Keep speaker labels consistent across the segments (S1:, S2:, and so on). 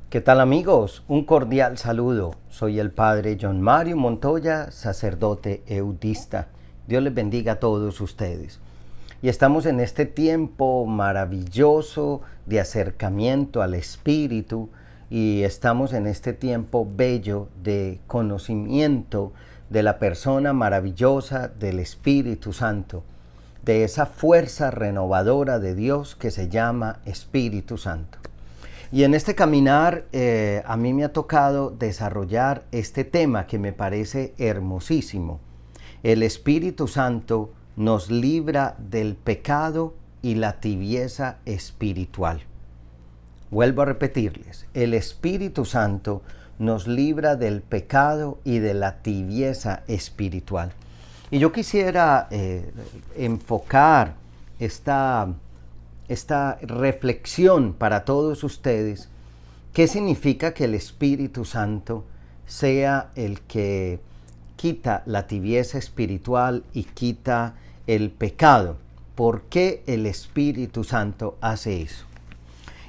S1: ¿Qué tal amigos? Un cordial saludo. Soy el Padre John Mario Montoya, sacerdote eudista. Dios les bendiga a todos ustedes. Y estamos en este tiempo maravilloso de acercamiento al Espíritu y estamos en este tiempo bello de conocimiento de la persona maravillosa del Espíritu Santo, de esa fuerza renovadora de Dios que se llama Espíritu Santo. Y en este caminar a mí me ha tocado desarrollar este tema que me parece hermosísimo. El Espíritu Santo nos libra del pecado y la tibieza espiritual. Vuelvo a repetirles, el Espíritu Santo nos libra del pecado y de la tibieza espiritual. Y yo quisiera enfocar esta reflexión para todos ustedes. ¿Qué significa que el Espíritu Santo sea el que quita la tibieza espiritual y quita el pecado? ¿Por qué el Espíritu Santo hace eso?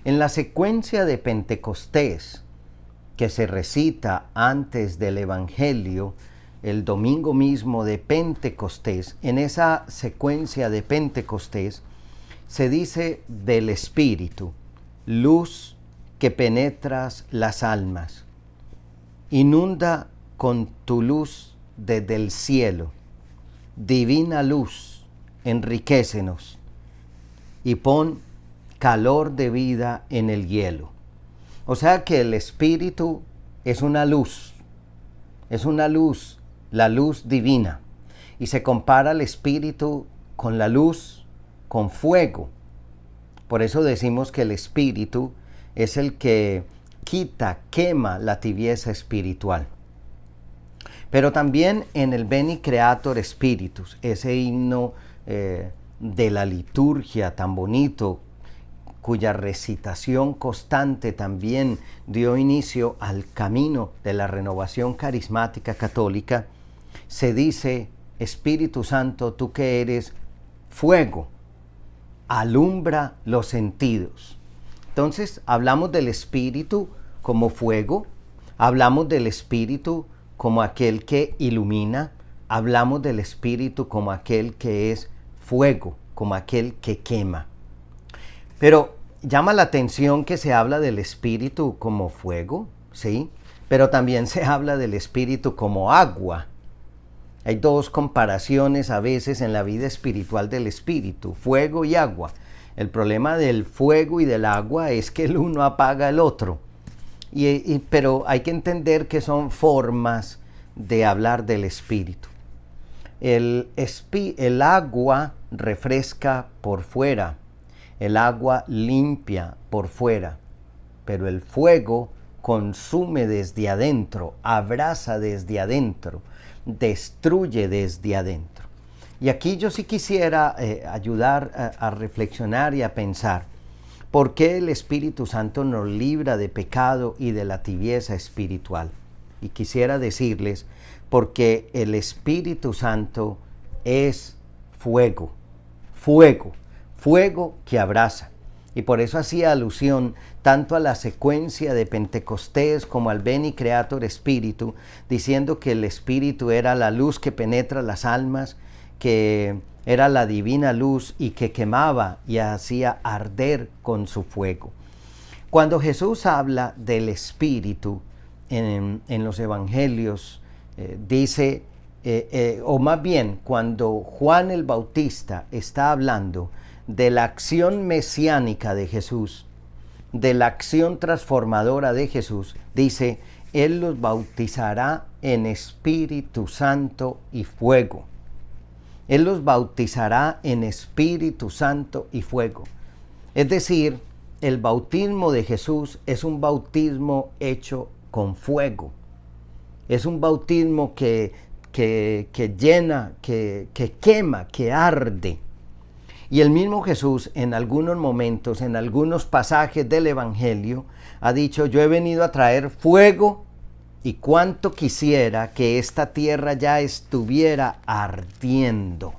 S1: En la secuencia de Pentecostés que se recita antes del Evangelio, el domingo mismo de Pentecostés, en esa secuencia de Pentecostés, se dice del Espíritu, luz que penetras las almas, inunda con tu luz desde el cielo, divina luz, enriquécenos y pon calor de vida en el hielo. O sea que el Espíritu es una luz, la luz divina, y se compara al Espíritu con la luz, con fuego. Por eso decimos que el Espíritu es el que quema la tibieza espiritual. Pero también en el Veni Creator Spiritus, ese himno de la liturgia tan bonito, cuya recitación constante también dio inicio al camino de la renovación carismática católica, se dice: Espíritu Santo, tú que eres fuego, alumbra los sentidos. Entonces hablamos del Espíritu como fuego, hablamos del Espíritu como aquel que ilumina, hablamos del Espíritu como aquel que es fuego, como aquel que quema. Pero llama la atención que se habla del Espíritu como fuego, ¿sí? Pero también se habla del Espíritu como agua. Hay dos comparaciones a veces en la vida espiritual del Espíritu, fuego y agua. El problema del fuego y del agua es que el uno apaga el otro. Pero hay que entender que son formas de hablar del Espíritu. El agua refresca por fuera, el agua limpia por fuera, pero el fuego consume desde adentro, abraza desde adentro, destruye desde adentro. Y aquí yo sí quisiera ayudar a reflexionar y a pensar, ¿por qué el Espíritu Santo nos libra de pecado y de la tibieza espiritual? Y quisiera decirles, porque el Espíritu Santo es fuego, fuego que abraza. Y por eso hacía alusión tanto a la secuencia de Pentecostés como al Veni Creator Spiritus, diciendo que el Espíritu era la luz que penetra las almas, que era la divina luz y que quemaba y hacía arder con su fuego. Cuando Jesús habla del Espíritu en los Evangelios, dice, o más bien cuando Juan el Bautista está hablando de la acción mesiánica de Jesús, de la acción transformadora de Jesús, dice: Él los bautizará en Espíritu Santo y fuego. Él los bautizará en Espíritu Santo y fuego. Es decir, el bautismo de Jesús es un bautismo hecho con fuego. Es un bautismo que llena, que quema, que arde. Y el mismo Jesús en algunos momentos, en algunos pasajes del Evangelio, ha dicho: yo he venido a traer fuego y cuánto quisiera que esta tierra ya estuviera ardiendo.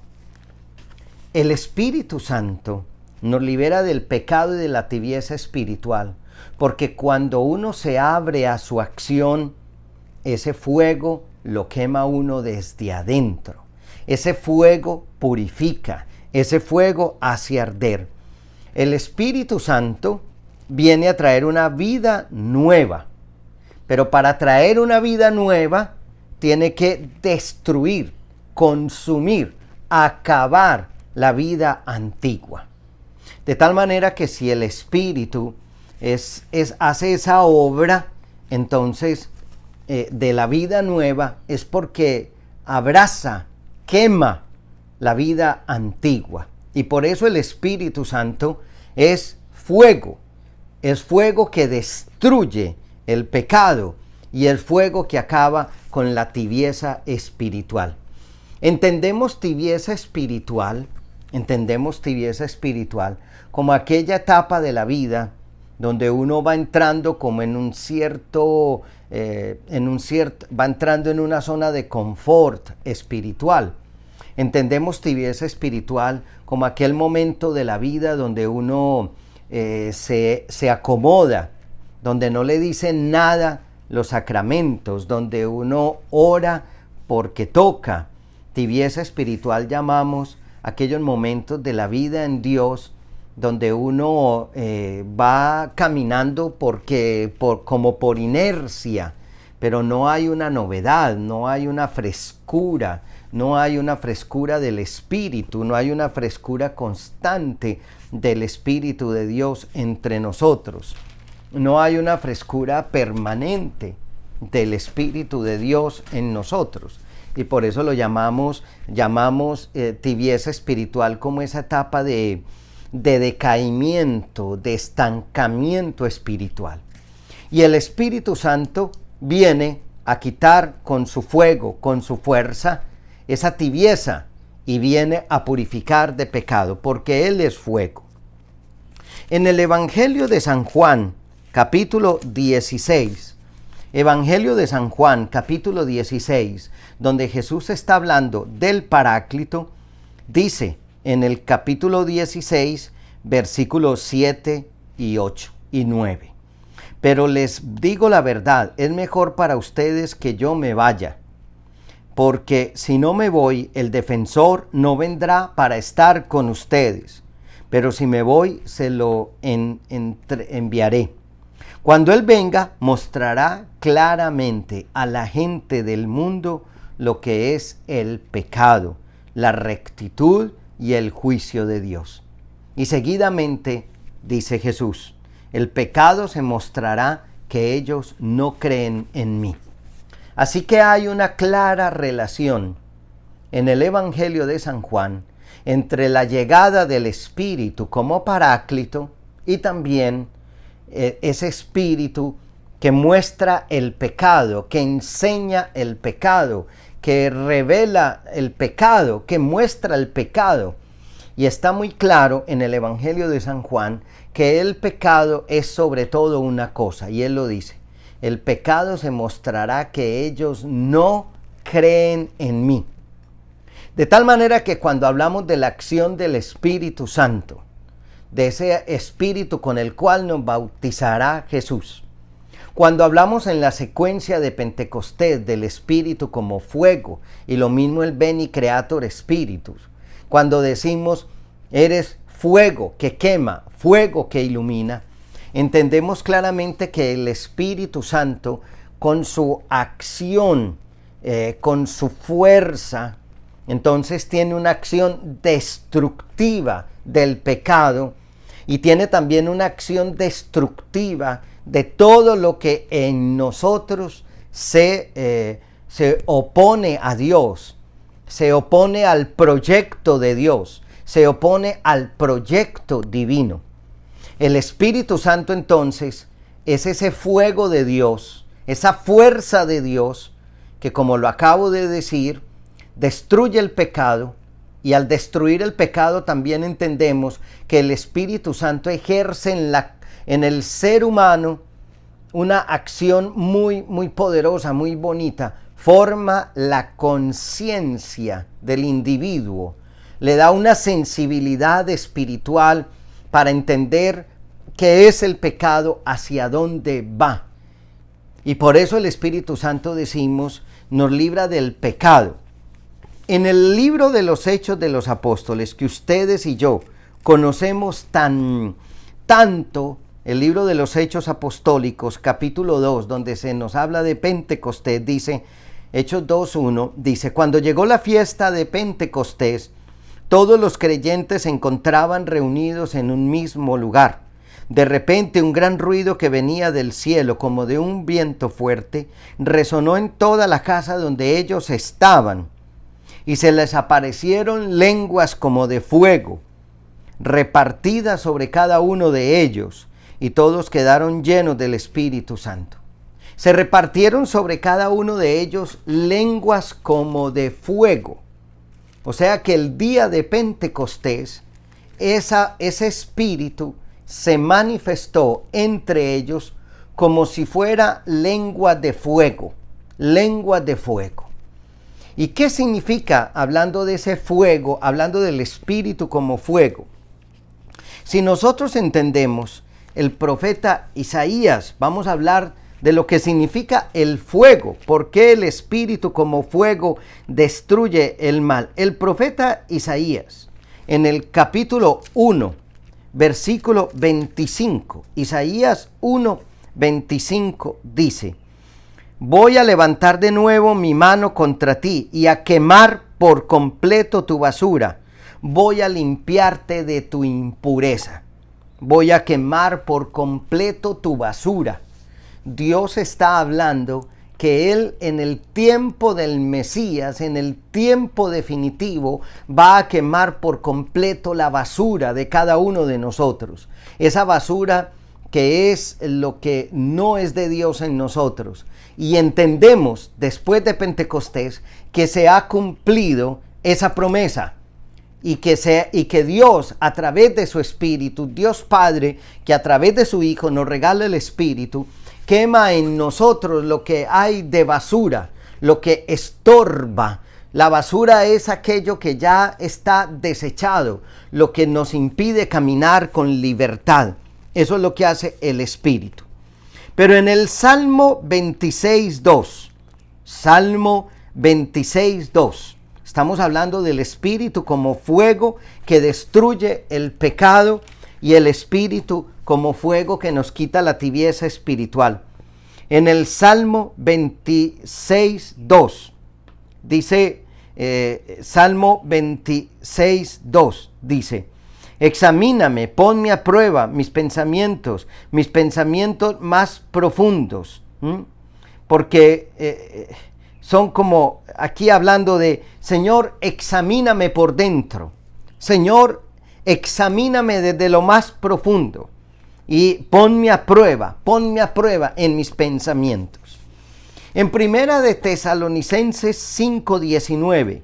S1: El Espíritu Santo nos libera del pecado y de la tibieza espiritual, porque cuando uno se abre a su acción, ese fuego lo quema uno desde adentro. Ese fuego purifica, ese fuego hace arder. El Espíritu Santo viene a traer una vida nueva, pero para traer una vida nueva tiene que destruir, consumir, acabar la vida antigua. De tal manera que si el Espíritu hace esa obra, entonces de la vida nueva, es porque abraza, quema la vida antigua. Y por eso el Espíritu Santo es fuego que destruye el pecado y el fuego que acaba con la tibieza espiritual. Entendemos tibieza espiritual como aquella etapa de la vida donde uno va entrando como va entrando en una zona de confort espiritual. Entendemos tibieza espiritual como aquel momento de la vida donde uno se acomoda, donde no le dicen nada los sacramentos, donde uno ora porque toca. Tibieza espiritual llamamos aquellos momentos de la vida en Dios donde uno va caminando como por inercia, pero no hay una novedad, no hay una frescura, no hay una frescura del Espíritu, no hay una frescura constante del Espíritu de Dios entre nosotros. No hay una frescura permanente del Espíritu de Dios en nosotros. Y por eso lo llamamos tibieza espiritual, como esa etapa de decaimiento, de estancamiento espiritual. Y el Espíritu Santo viene a quitar con su fuego, con su fuerza, esa tibieza, y viene a purificar de pecado, porque Él es fuego. En el Evangelio de San Juan, capítulo 16, Evangelio de San Juan, capítulo 16, donde Jesús está hablando del Paráclito, dice en el capítulo 16, versículos 7 y 8 y 9. Pero les digo la verdad, es mejor para ustedes que yo me vaya, porque si no me voy, el defensor no vendrá para estar con ustedes, pero si me voy, se lo enviaré. Cuando Él venga, mostrará claramente a la gente del mundo lo que es el pecado, la rectitud y el juicio de Dios. Y seguidamente dice Jesús, el pecado se mostrará que ellos no creen en mí. Así que hay una clara relación en el Evangelio de San Juan entre la llegada del Espíritu como Paráclito y también ese Espíritu que muestra el pecado, que enseña el pecado, que revela el pecado, que muestra el pecado. Y está muy claro en el Evangelio de San Juan que el pecado es sobre todo una cosa, y él lo dice, el pecado se mostrará que ellos no creen en mí. De tal manera que cuando hablamos de la acción del Espíritu Santo, de ese Espíritu con el cual nos bautizará Jesús, cuando hablamos en la secuencia de Pentecostés del Espíritu como fuego, y lo mismo el Veni Creator Spiritus, cuando decimos eres fuego que quema, fuego que ilumina, entendemos claramente que el Espíritu Santo con su acción, con su fuerza, entonces tiene una acción destructiva del pecado y tiene también una acción destructiva de todo lo que en nosotros se opone a Dios, se opone al proyecto de Dios, se opone al proyecto divino. El Espíritu Santo entonces es ese fuego de Dios, esa fuerza de Dios que, como lo acabo de decir, destruye el pecado, y al destruir el pecado también entendemos que el Espíritu Santo ejerce en el ser humano una acción muy, muy poderosa, muy bonita. Forma la conciencia del individuo, le da una sensibilidad espiritual para entender ¿Qué es el pecado? ¿Hacia dónde va? Y por eso el Espíritu Santo, decimos, nos libra del pecado. En el libro de los Hechos de los Apóstoles, que ustedes y yo conocemos tanto, el libro de los Hechos Apostólicos, capítulo 2, donde se nos habla de Pentecostés, dice, Hechos 2:1, dice, cuando llegó la fiesta de Pentecostés, todos los creyentes se encontraban reunidos en un mismo lugar. De repente un gran ruido que venía del cielo como de un viento fuerte resonó en toda la casa donde ellos estaban, y se les aparecieron lenguas como de fuego, repartidas sobre cada uno de ellos, y todos quedaron llenos del Espíritu Santo. Se repartieron sobre cada uno de ellos lenguas como de fuego. O sea que el día de Pentecostés, ese espíritu se manifestó entre ellos como si fuera lengua de fuego, lengua de fuego. ¿Y qué significa, hablando de ese fuego, hablando del espíritu como fuego? Si nosotros entendemos el profeta Isaías, vamos a hablar de lo que significa el fuego, por qué el espíritu como fuego destruye el mal. El profeta Isaías, en el capítulo 1, versículo 25, Isaías 1:25 dice, voy a levantar de nuevo mi mano contra ti y a quemar por completo tu basura. Voy a limpiarte de tu impureza. Voy a quemar por completo tu basura. Dios está hablando que Él en el tiempo del Mesías, en el tiempo definitivo, va a quemar por completo la basura de cada uno de nosotros. Esa basura que es lo que no es de Dios en nosotros. Y entendemos después de Pentecostés que se ha cumplido esa promesa. Y que Dios, a través de su Espíritu, Dios Padre, que a través de su Hijo nos regala el Espíritu, quema en nosotros lo que hay de basura, lo que estorba. La basura es aquello que ya está desechado, lo que nos impide caminar con libertad. Eso es lo que hace el Espíritu. Pero en el Salmo 26:2, Salmo 26:2, estamos hablando del Espíritu como fuego que destruye el pecado y el Espíritu como fuego que nos quita la tibieza espiritual. En el Salmo 26:2 dice, Salmo 26:2 dice, examíname, ponme a prueba mis pensamientos más profundos, porque son como aquí hablando de, Señor, examíname por dentro, Señor, examíname desde lo más profundo y ponme a prueba en mis pensamientos. En Primera de Tesalonicenses 5:19,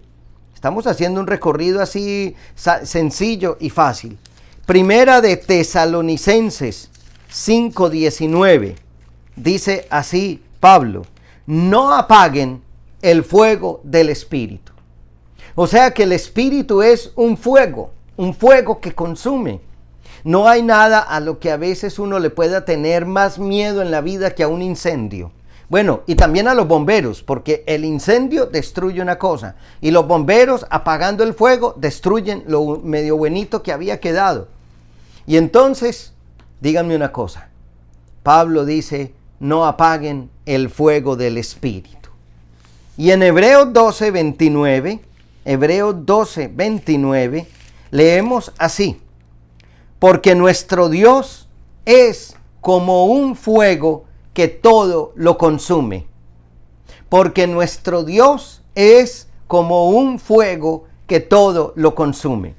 S1: estamos haciendo un recorrido así sencillo y fácil. Primera de Tesalonicenses 5:19, dice así Pablo, no apaguen el fuego del Espíritu. O sea que el Espíritu es un fuego que consume. No hay nada a lo que a veces uno le pueda tener más miedo en la vida que a un incendio. Bueno, y también a los bomberos, porque el incendio destruye una cosa y los bomberos apagando el fuego destruyen lo medio buenito que había quedado. Y entonces, díganme una cosa, Pablo dice, no apaguen el fuego del Espíritu. Y en Hebreos 12:29, leemos así, porque nuestro Dios es como un fuego que todo lo consume. Porque nuestro Dios es como un fuego que todo lo consume.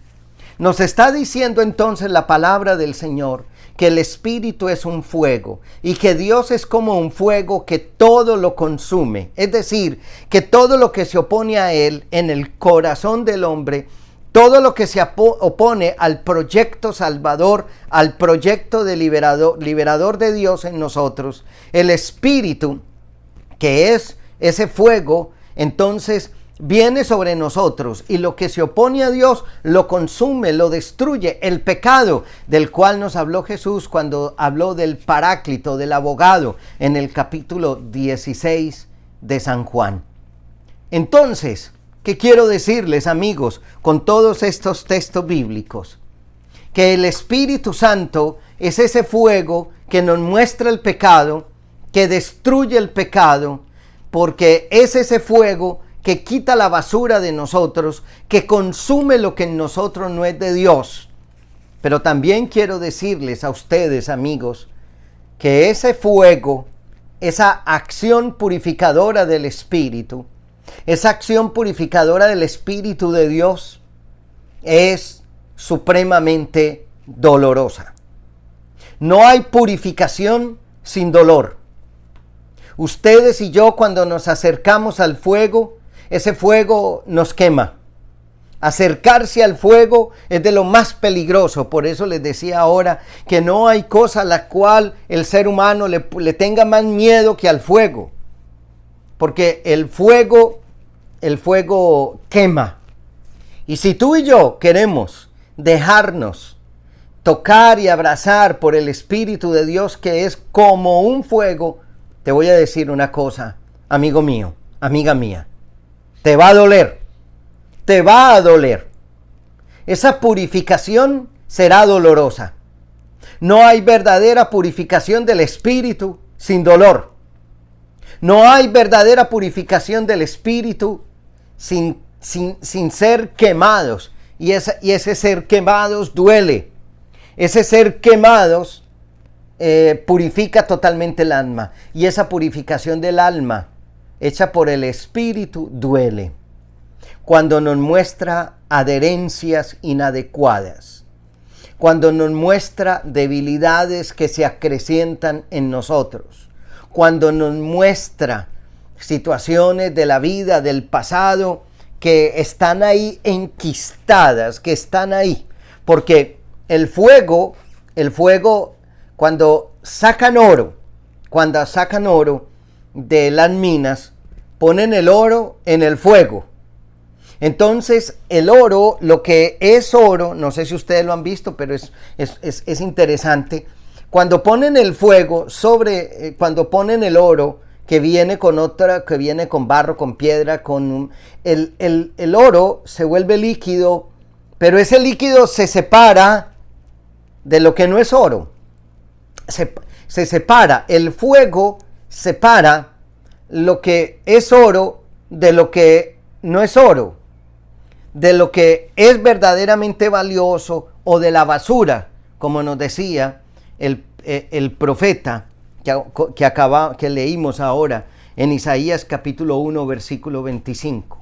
S1: Nos está diciendo entonces la palabra del Señor que el Espíritu es un fuego y que Dios es como un fuego que todo lo consume. Es decir, que todo lo que se opone a Él en el corazón del hombre, todo lo que se opone al proyecto salvador, al proyecto de liberador de Dios en nosotros, el Espíritu, que es ese fuego, entonces viene sobre nosotros y lo que se opone a Dios lo consume, lo destruye. El pecado del cual nos habló Jesús cuando habló del Paráclito, del abogado, en el capítulo 16 de San Juan. Entonces, ¿qué quiero decirles, amigos, con todos estos textos bíblicos? Que el Espíritu Santo es ese fuego que nos muestra el pecado, que destruye el pecado, porque es ese fuego que quita la basura de nosotros, que consume lo que en nosotros no es de Dios. Pero también quiero decirles a ustedes, amigos, que ese fuego, esa acción purificadora del Espíritu, esa acción purificadora del Espíritu de Dios es supremamente dolorosa. No hay purificación sin dolor. Ustedes y yo, cuando nos acercamos al fuego, ese fuego nos quema. Acercarse al fuego es de lo más peligroso. Por eso les decía ahora que no hay cosa a la cual el ser humano le tenga más miedo que al fuego. Porque el fuego quema. Y si tú y yo queremos dejarnos tocar y abrazar por el Espíritu de Dios, que es como un fuego, te voy a decir una cosa, amigo mío, amiga mía. Te va a doler, te va a doler. Esa purificación será dolorosa. No hay verdadera purificación del Espíritu sin dolor. No hay verdadera purificación del Espíritu sin ser quemados. Y ese ser quemados duele. Ese ser quemados purifica totalmente el alma. Y esa purificación del alma hecha por el Espíritu duele cuando nos muestra adherencias inadecuadas, cuando nos muestra debilidades que se acrecientan en nosotros, cuando nos muestra situaciones de la vida, del pasado, que están ahí enquistadas, que están ahí, porque el fuego, cuando sacan oro de las minas, ponen el oro en el fuego. Entonces el oro, lo que es oro, no sé si ustedes lo han visto, pero es interesante. Cuando ponen el fuego cuando ponen el oro, que viene con barro, con piedra, el oro se vuelve líquido, pero ese líquido se separa de lo que no es oro. Se separa, el fuego separa lo que es oro de lo que no es oro, de lo que es verdaderamente valioso o de la basura, como nos decía el profeta que leímos ahora en Isaías capítulo 1 versículo 25.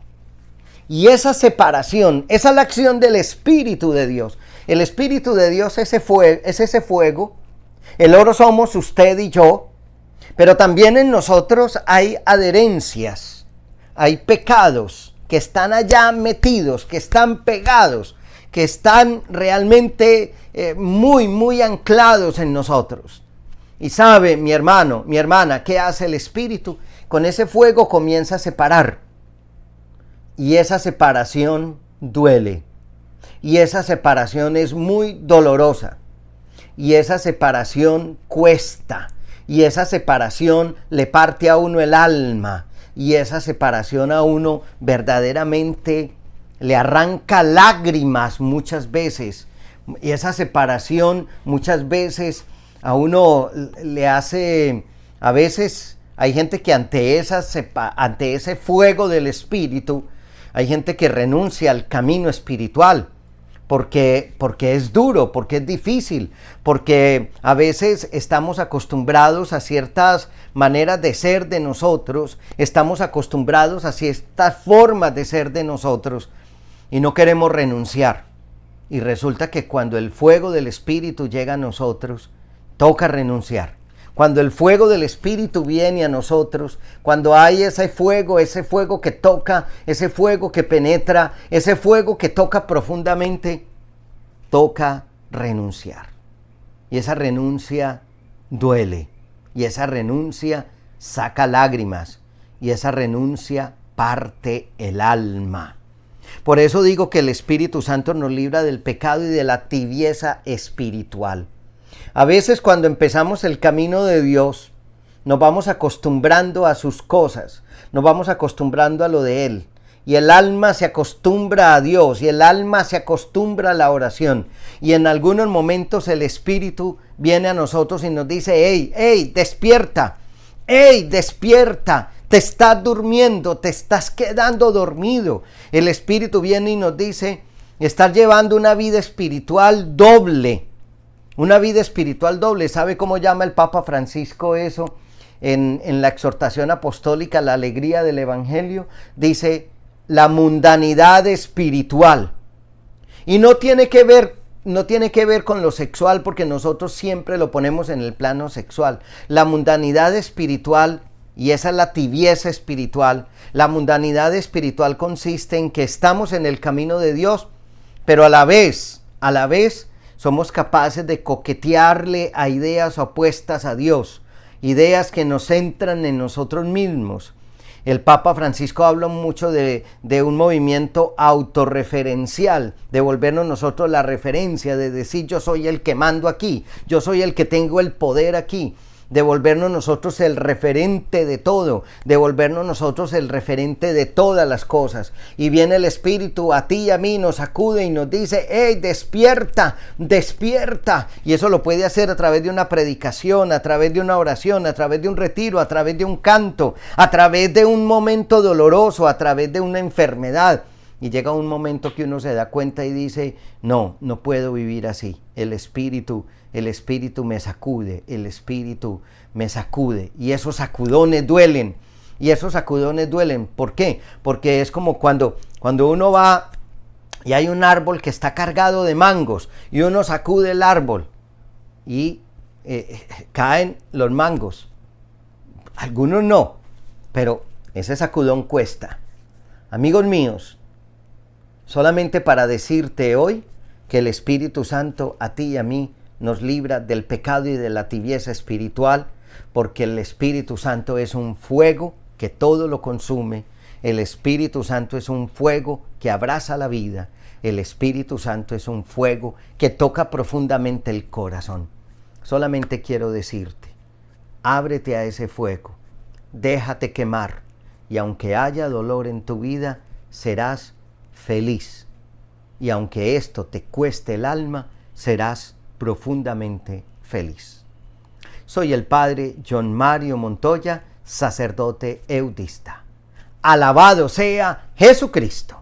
S1: Y esa separación, esa es la acción del Espíritu de Dios. El Espíritu de Dios es ese fuego. El oro somos usted y yo, pero también en nosotros hay adherencias, hay pecados que están allá metidos, que están pegados, que están realmente muy, muy anclados en nosotros. Y sabe, mi hermano, mi hermana, ¿qué hace el Espíritu? Con ese fuego comienza a separar. Y esa separación duele. Y esa separación es muy dolorosa. Y esa separación cuesta. Y esa separación le parte a uno el alma. Y esa separación a uno verdaderamente le arranca lágrimas muchas veces. Y esa separación muchas veces a uno le hace, a veces hay gente que ante ese fuego del Espíritu, hay gente que renuncia al camino espiritual. Porque es duro, porque es difícil, porque a veces estamos acostumbrados a ciertas maneras de ser de nosotros, estamos acostumbrados a ciertas formas de ser de nosotros y no queremos renunciar. Y resulta que cuando el fuego del Espíritu llega a nosotros, toca renunciar. Cuando el fuego del Espíritu viene a nosotros, cuando hay ese fuego que toca, ese fuego que penetra, ese fuego que toca profundamente, toca renunciar. Y esa renuncia duele, y esa renuncia saca lágrimas, y esa renuncia parte el alma. Por eso digo que el Espíritu Santo nos libra del pecado y de la tibieza espiritual. A veces cuando empezamos el camino de Dios, nos vamos acostumbrando a sus cosas, nos vamos acostumbrando a lo de Él. Y el alma se acostumbra a Dios y el alma se acostumbra a la oración. Y en algunos momentos el Espíritu viene a nosotros y nos dice, hey, despierta, despierta. Te estás durmiendo, te estás quedando dormido. El Espíritu viene y nos dice, estás llevando una vida espiritual doble. Una vida espiritual doble. ¿Sabe cómo llama el Papa Francisco eso? En la exhortación apostólica, la alegría del Evangelio, dice, la mundanidad espiritual. Y no tiene que ver con lo sexual, porque nosotros siempre lo ponemos en el plano sexual. La mundanidad espiritual, y esa es la tibieza espiritual. La mundanidad espiritual consiste en que estamos en el camino de Dios, pero a la vez somos capaces de coquetearle a ideas opuestas a Dios, ideas que nos centran en nosotros mismos. El Papa Francisco habla mucho de un movimiento autorreferencial, de volvernos nosotros la referencia, de decir yo soy el que mando aquí, yo soy el que tengo el poder aquí, de volvernos nosotros el referente de todo, de volvernos nosotros el referente de todas las cosas. Y viene el Espíritu a ti y a mí, nos sacude y nos dice, hey, despierta, despierta. Y eso lo puede hacer a través de una predicación, a través de una oración, a través de un retiro, a través de un canto, a través de un momento doloroso, a través de una enfermedad. Y llega un momento que uno se da cuenta y dice, no puedo vivir así. El Espíritu me sacude, el Espíritu me sacude. Y esos sacudones duelen. ¿Por qué? Porque es como cuando uno va y hay un árbol que está cargado de mangos y uno sacude el árbol y caen los mangos. Algunos no, pero ese sacudón cuesta. Amigos míos, solamente para decirte hoy que el Espíritu Santo a ti y a mí nos libra del pecado y de la tibieza espiritual, porque el Espíritu Santo es un fuego que todo lo consume. El Espíritu Santo es un fuego que abraza la vida. El Espíritu Santo es un fuego que toca profundamente el corazón. Solamente quiero decirte, ábrete a ese fuego, déjate quemar, y aunque haya dolor en tu vida, serás feliz. Y aunque esto te cueste el alma, serás profundamente feliz. Soy el Padre John Mario Montoya, sacerdote eudista. Alabado sea Jesucristo.